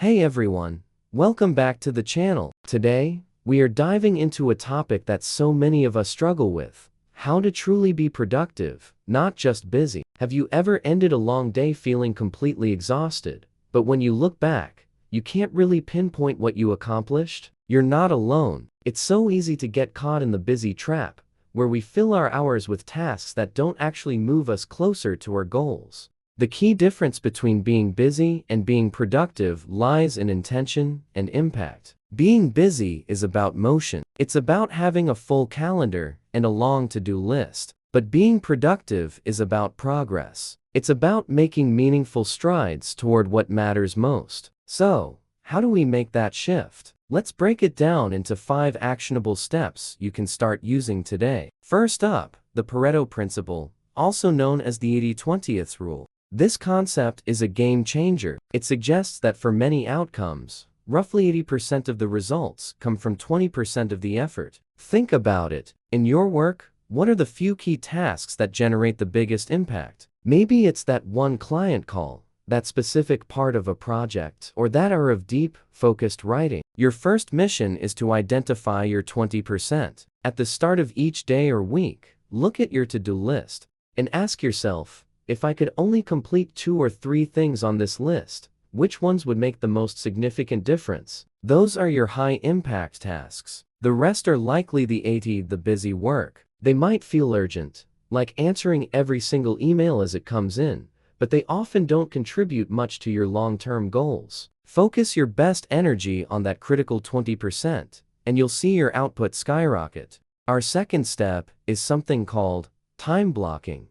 Hey everyone, welcome back to the channel. Today, we are diving into a topic that so many of us struggle with: how to truly be productive, not just busy. Have you ever ended a long day feeling completely exhausted, but when you look back, you can't really pinpoint what you accomplished? You're not alone. It's so easy to get caught in the busy trap, where we fill our hours with tasks that don't actually move us closer to our goals. The key difference between being busy and being productive lies in intention and impact. Being busy is about motion. It's about having a full calendar and a long to-do list. But being productive is about progress. It's about making meaningful strides toward what matters most. So, how do we make that shift? Let's break it down into 5 actionable steps you can start using today. First up, the Pareto principle, also known as the 80-20th rule. This concept is a game changer. It suggests that for many outcomes, roughly 80% of the results come from 20% of the effort. Think about it. In your work, what are the few key tasks that generate the biggest impact? Maybe it's that one client call, that specific part of a project, or that hour of deep, focused writing. Your first mission is to identify your 20%. At the start of each day or week, look at your to-do list and ask yourself, if I could only complete 2 or 3 things on this list, which ones would make the most significant difference? Those are your high-impact tasks. The rest are likely the busy work. They might feel urgent, like answering every single email as it comes in, but they often don't contribute much to your long-term goals. Focus your best energy on that critical 20%, and you'll see your output skyrocket. Our second step is something called time blocking.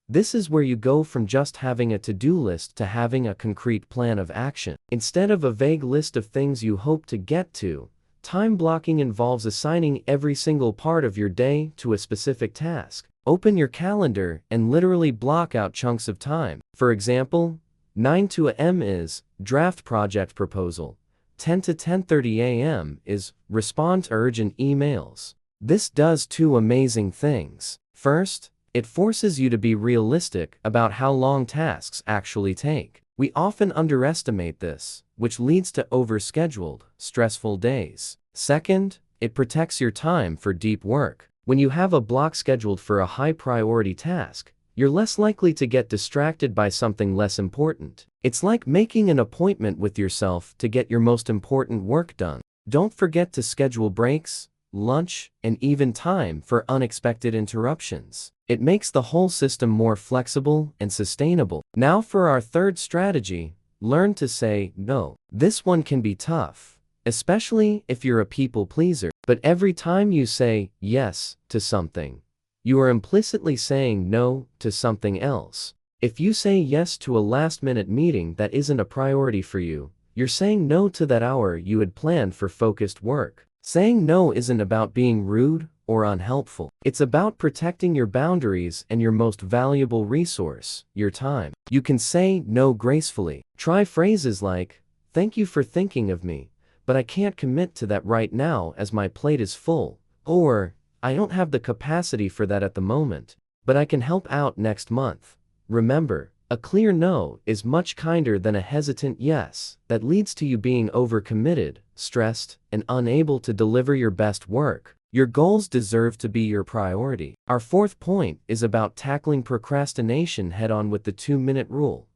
This is where you go from just having a to-do list to having a concrete plan of action. Instead of a vague list of things you hope to get to, time blocking involves assigning every single part of your day to a specific task. Open your calendar and literally block out chunks of time. For example, 9 to a.m. is draft project proposal. 10 to 10:30 a.m. is respond to urgent emails. This does 2 amazing things. First, it forces you to be realistic about how long tasks actually take. We often underestimate this, which leads to overscheduled, stressful days. Second, it protects your time for deep work. When you have a block scheduled for a high-priority task, you're less likely to get distracted by something less important. It's like making an appointment with yourself to get your most important work done. Don't forget to schedule breaks, lunch, and even time for unexpected interruptions. It makes the whole system more flexible and sustainable. Now for our third strategy, learn to say no. This one can be tough, especially if you're a people pleaser. But every time you say yes to something, you are implicitly saying no to something else. If you say yes to a last-minute meeting that isn't a priority for you, you're saying no to that hour you had planned for focused work. Saying no isn't about being rude or unhelpful. It's about protecting your boundaries and your most valuable resource, your time. You can say no gracefully. Try phrases like, "Thank you for thinking of me, but I can't commit to that right now as my plate is full," or, "I don't have the capacity for that at the moment, but I can help out next month." Remember, a clear no is much kinder than a hesitant yes that leads to you being overcommitted, stressed, and unable to deliver your best work. Your goals deserve to be your priority. Our fourth point is about tackling procrastination head-on with the 2-minute rule.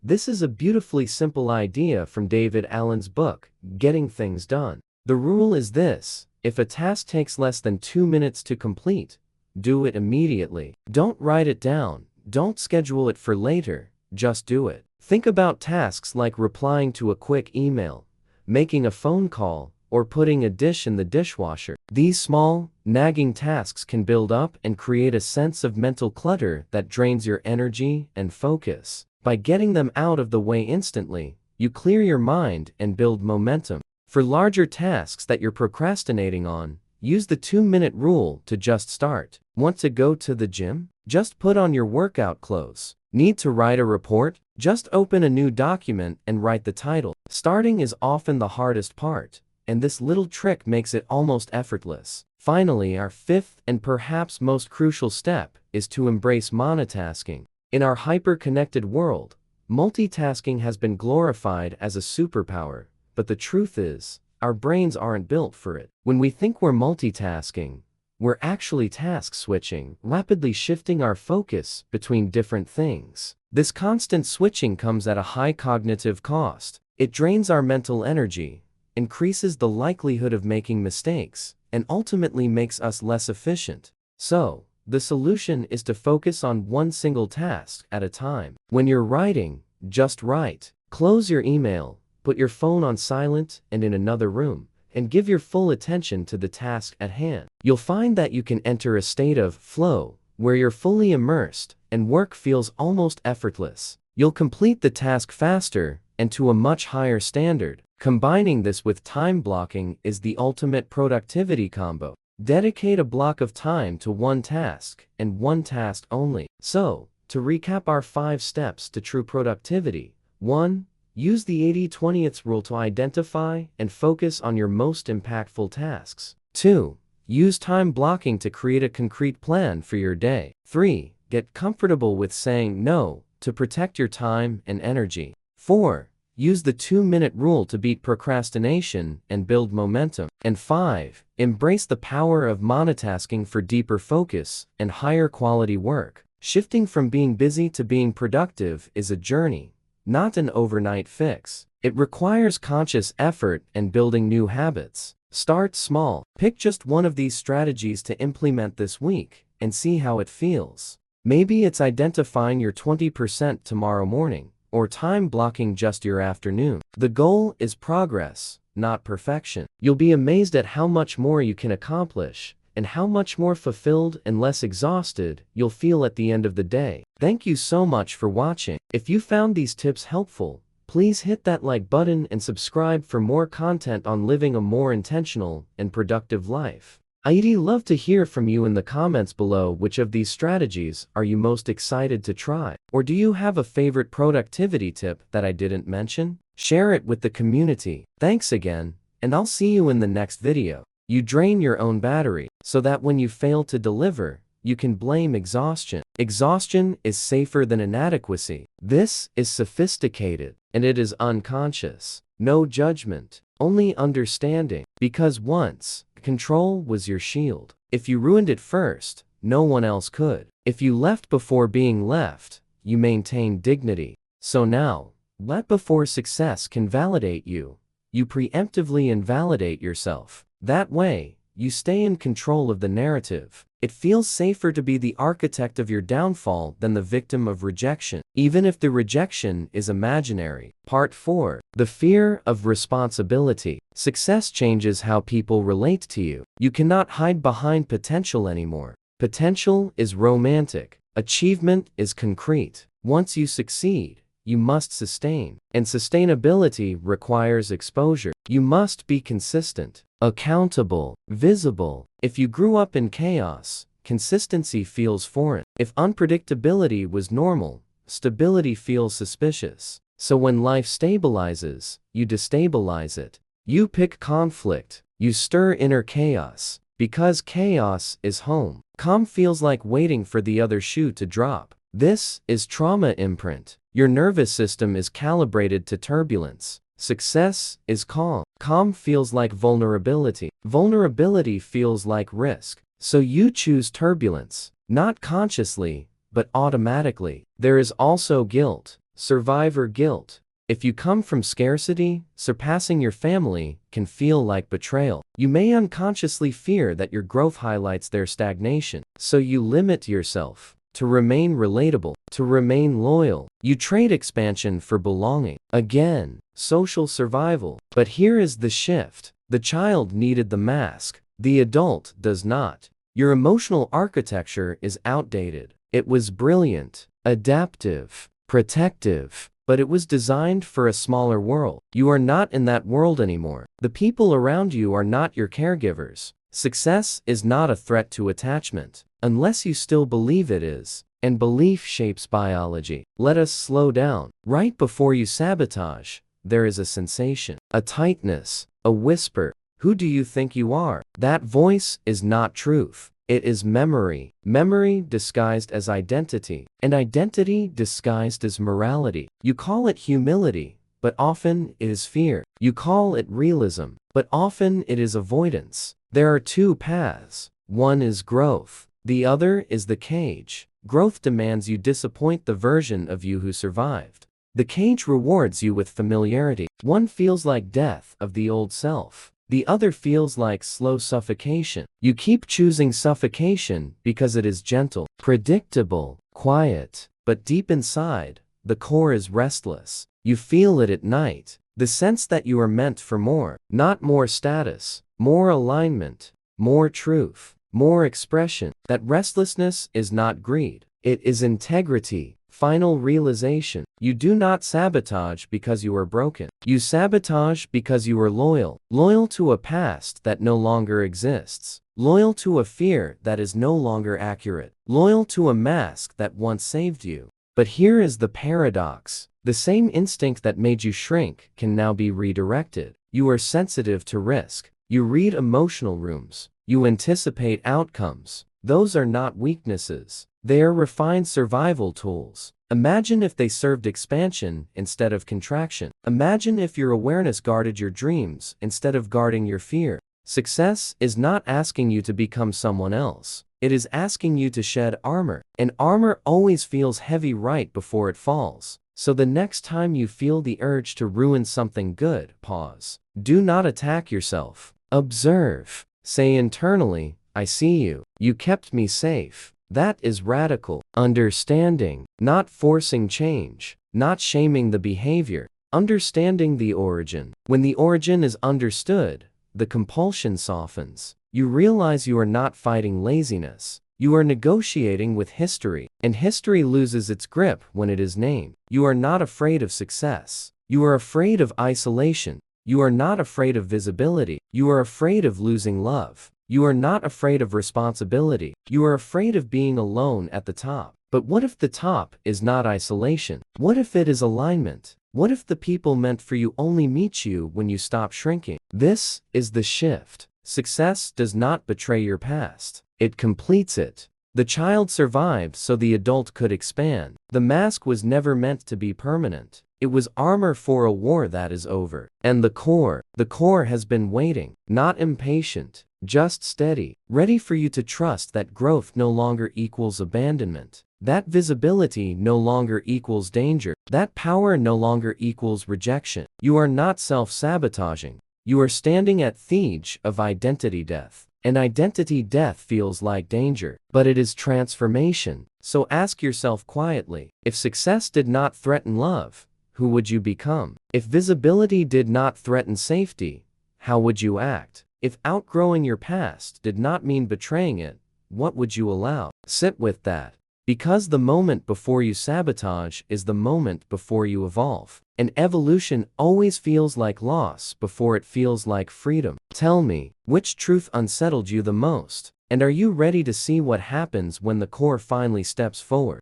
This is a beautifully simple idea from David Allen's book, Getting Things Done. The rule is this: if a task takes less than 2 minutes to complete, do it immediately. Don't write it down. Don't schedule it for later. Just do it. Think about tasks like replying to a quick email, making a phone call, or putting a dish in the dishwasher. These small, nagging tasks can build up and create a sense of mental clutter that drains your energy and focus. By getting them out of the way instantly, you clear your mind and build momentum. For larger tasks that you're procrastinating on, use the 2-minute rule to just start. Want to go to the gym? Just put on your workout clothes. Need to write a report? Just open a new document and write the title. Starting is often the hardest part, and this little trick makes it almost effortless. Finally, our fifth and perhaps most crucial step is to embrace monotasking. In our hyper-connected world, Multitasking has been glorified as a superpower, but the truth is, our brains aren't built for it. When we think we're multitasking, we're actually task switching, rapidly shifting our focus between different things. This constant switching comes at a high cognitive cost. It drains our mental energy, increases the likelihood of making mistakes, and ultimately makes us less efficient. So, the solution is to focus on one single task at a time. When you're writing, just write. Close your email, put your phone on silent and in another room, and give your full attention to the task at hand. You'll find that you can enter a state of flow, where you're fully immersed, and work feels almost effortless. You'll complete the task faster, and to a much higher standard. Combining this with time blocking is the ultimate productivity combo. Dedicate a block of time to one task, and one task only. So, to recap our 5 steps to true productivity. 1. Use the 80-20 rule to identify and focus on your most impactful tasks. 2. Use time blocking to create a concrete plan for your day. 3. Get comfortable with saying no to protect your time and energy. 4. Use the 2-minute rule to beat procrastination and build momentum. And 5. Embrace the power of monotasking for deeper focus and higher quality work. Shifting from being busy to being productive is a journey, not an overnight fix. It requires conscious effort and building new habits. Start small. Pick just one of these strategies to implement this week and see how it feels. Maybe it's identifying your 20% tomorrow morning, or time blocking just your afternoon. The goal is progress, not perfection. You'll be amazed at how much more you can accomplish, and how much more fulfilled and less exhausted you'll feel at the end of the day. Thank you so much for watching. If you found these tips helpful, please hit that like button and subscribe for more content on living a more intentional and productive life. I'd love to hear from you in the comments below. Which of these strategies are you most excited to try? Or do you have a favorite productivity tip that I didn't mention? Share it with the community. Thanks again, and I'll see you in the next video. You drain your own battery, so that when you fail to deliver, you can blame exhaustion. Exhaustion is safer than inadequacy. This is sophisticated, and it is unconscious. No judgment, only understanding. Because once, control was your shield. If you ruined it first, no one else could. If you left before being left, you maintained dignity. So now, let before success can validate you, you preemptively invalidate yourself. That way, you stay in control of the narrative. It feels safer to be the architect of your downfall than the victim of rejection, even if the rejection is imaginary. Part 4. The fear of responsibility. Success changes how people relate to you. You cannot hide behind potential anymore. Potential is romantic. Achievement is concrete. Once you succeed, you must sustain. And sustainability requires exposure. You must be consistent, accountable, visible. If you grew up in chaos, consistency feels foreign. If unpredictability was normal, stability feels suspicious. So when life stabilizes, you destabilize it. You pick conflict. You stir inner chaos. Because chaos is home. Calm feels like waiting for the other shoe to drop. This is trauma imprint. Your nervous system is calibrated to turbulence. Success is calm. Calm feels like vulnerability. Vulnerability feels like risk. So you choose turbulence, not consciously, but automatically. There is also guilt, survivor guilt. If you come from scarcity, surpassing your family can feel like betrayal. You may unconsciously fear that your growth highlights their stagnation. So you limit yourself. To remain relatable, to remain loyal, you trade expansion for belonging. Again, social survival. But here is the shift. The child needed the mask. The adult does not. Your emotional architecture is outdated. It was brilliant, adaptive, protective, but it was designed for a smaller world. You are not in that world anymore. The people around you are not your caregivers. Success is not a threat to attachment, unless you still believe it is, and belief shapes biology. Let us slow down. Right before you sabotage, there is a sensation, a tightness, a whisper. Who do you think you are? That voice is not truth. It is memory, memory disguised as identity, and identity disguised as morality. You call it humility, but often it is fear. You call it realism, but often it is avoidance. There are two paths. One is growth. The other is the cage. Growth demands you disappoint the version of you who survived. The cage rewards you with familiarity. One feels like death of the old self. The other feels like slow suffocation. You keep choosing suffocation because it is gentle, predictable, quiet. But deep inside, the core is restless. You feel it at night. The sense that you are meant for more. Not more status, more alignment, more truth, more expression. That restlessness is not greed. It is integrity. Final realization. You do not sabotage because you are broken. You sabotage because you are loyal. Loyal to a past that no longer exists. Loyal to a fear that is no longer accurate. Loyal to a mask that once saved you. But here is the paradox. The same instinct that made you shrink can now be redirected. You are sensitive to risk. You read emotional rooms. You anticipate outcomes. Those are not weaknesses. They are refined survival tools. Imagine if they served expansion instead of contraction. Imagine if your awareness guarded your dreams instead of guarding your fear. Success is not asking you to become someone else. It is asking you to shed armor. And armor always feels heavy right before it falls. So the next time you feel the urge to ruin something good, pause. Do not attack yourself. Observe. Say internally, I see you. You kept me safe. That is radical. Understanding, not forcing change, not shaming the behavior. Understanding the origin. When the origin is understood, the compulsion softens. You realize you are not fighting laziness. You are negotiating with history, and history loses its grip when it is named. You are not afraid of success. You are afraid of isolation. You are not afraid of visibility. You are afraid of losing love. You are not afraid of responsibility. You are afraid of being alone at the top. But what if the top is not isolation? What if it is alignment? What if the people meant for you only meet you when you stop shrinking? This is the shift. Success does not betray your past. It completes it. The child survived so the adult could expand. The mask was never meant to be permanent. It was armor for a war that is over. And the core has been waiting, not impatient, just steady, ready for you to trust that growth no longer equals abandonment, that visibility no longer equals danger, that power no longer equals rejection. You are not self-sabotaging. You are standing at the edge of identity death. And identity death feels like danger, but it is transformation. So ask yourself quietly, if success did not threaten love, who would you become? If visibility did not threaten safety, how would you act? If outgrowing your past did not mean betraying it, what would you allow? Sit with that. Because the moment before you sabotage is the moment before you evolve. And evolution always feels like loss before it feels like freedom. Tell me, which truth unsettled you the most? And are you ready to see what happens when the core finally steps forward?